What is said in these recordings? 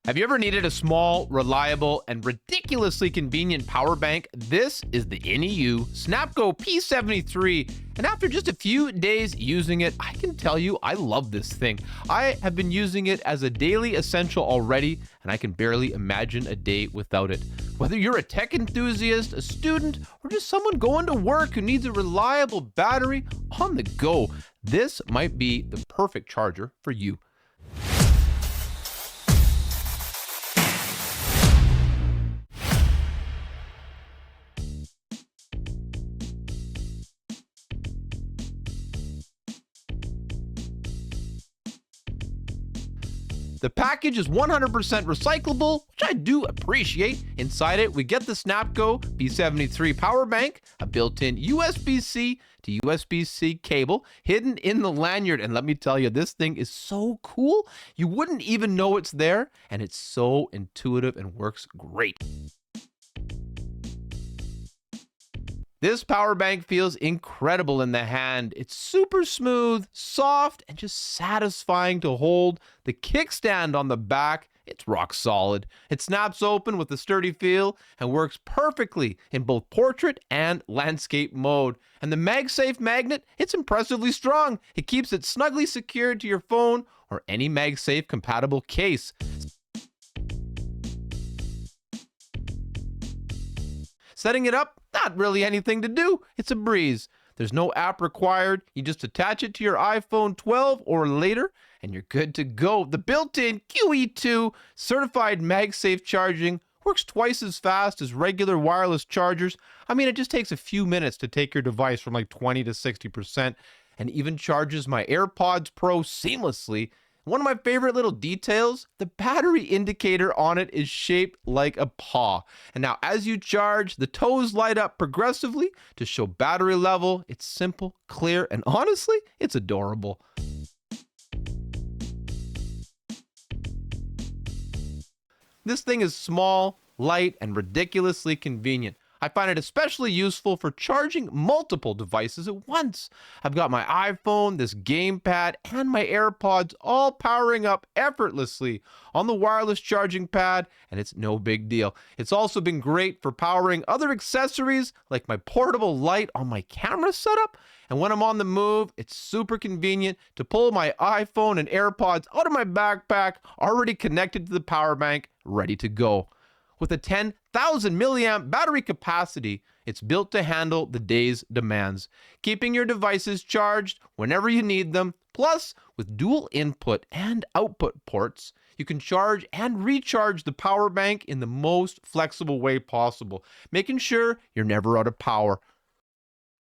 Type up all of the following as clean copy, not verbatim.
Have you ever needed a small, reliable, and ridiculously convenient power bank? This is the INIU SnapGo P73, and after just a few days using it, I can tell you I love this thing. I have been using it as a daily essential already, and I can barely imagine a day without it. Whether you're a tech enthusiast, a student, or just someone going to work who needs a reliable battery on the go, this might be the perfect charger for you. The package is 100% recyclable, which I do appreciate. Inside it, we get the SnapGo P73 power bank, a built-in USB-C to USB-C cable hidden in the lanyard. And let me tell you, this thing is so cool. You wouldn't even know it's there, and it's so intuitive and works great. This power bank feels incredible in the hand. It's super smooth, soft, and just satisfying to hold. The kickstand on the back, it's rock solid. It snaps open with a sturdy feel and works perfectly in both portrait and landscape mode. And the MagSafe magnet, it's impressively strong. It keeps it snugly secured to your phone or any MagSafe-compatible case. Setting it up, not really anything to do. It's a breeze. There's no app required. You just attach it to your iPhone 12 or later, and you're good to go. The built-in QE2 certified MagSafe charging works twice as fast as regular wireless chargers. I mean, it just takes a few minutes to take your device from like 20 to 60%, and even charges my AirPods Pro seamlessly. One of my favorite little details, the battery indicator on it is shaped like a paw. And now as you charge, the toes light up progressively to show battery level. It's simple, clear, and honestly, it's adorable. This thing is small, light, and ridiculously convenient. I find it especially useful for charging multiple devices at once. I've got my iPhone, this gamepad, and my AirPods all powering up effortlessly on the wireless charging pad, and it's no big deal. It's also been great for powering other accessories like my portable light on my camera setup, and when I'm on the move, it's super convenient to pull my iPhone and AirPods out of my backpack, already connected to the power bank, ready to go. With a 10,000 milliamp battery capacity, it's built to handle the day's demands, keeping your devices charged whenever you need them. Plus, with dual input and output ports, you can charge and recharge the power bank in the most flexible way possible, making sure you're never out of power.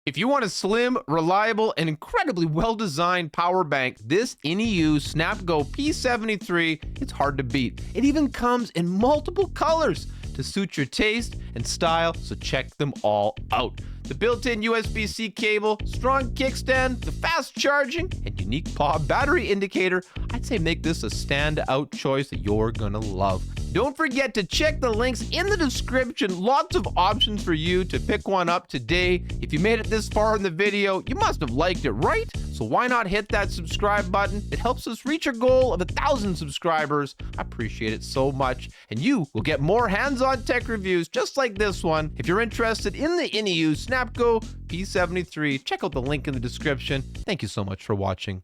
If you want a slim, reliable, and incredibly well-designed power bank, this INIU SnapGo P73, it's hard to beat. It even comes in multiple colors to suit your taste and style, so check them all out. The built-in USB-C cable, strong kickstand, the fast charging, and unique paw battery indicator, I'd say make this a standout choice that you're gonna love. Don't forget to check the links in the description. Lots of options for you to pick one up today. If you made it this far in the video, you must have liked it, right? So why not hit that subscribe button? It helps us reach our goal of 1,000 subscribers. I appreciate it so much. And you will get more hands-on tech reviews just like this one. If you're interested in the INIU SnapGo P73, check out the link in the description. Thank you so much for watching.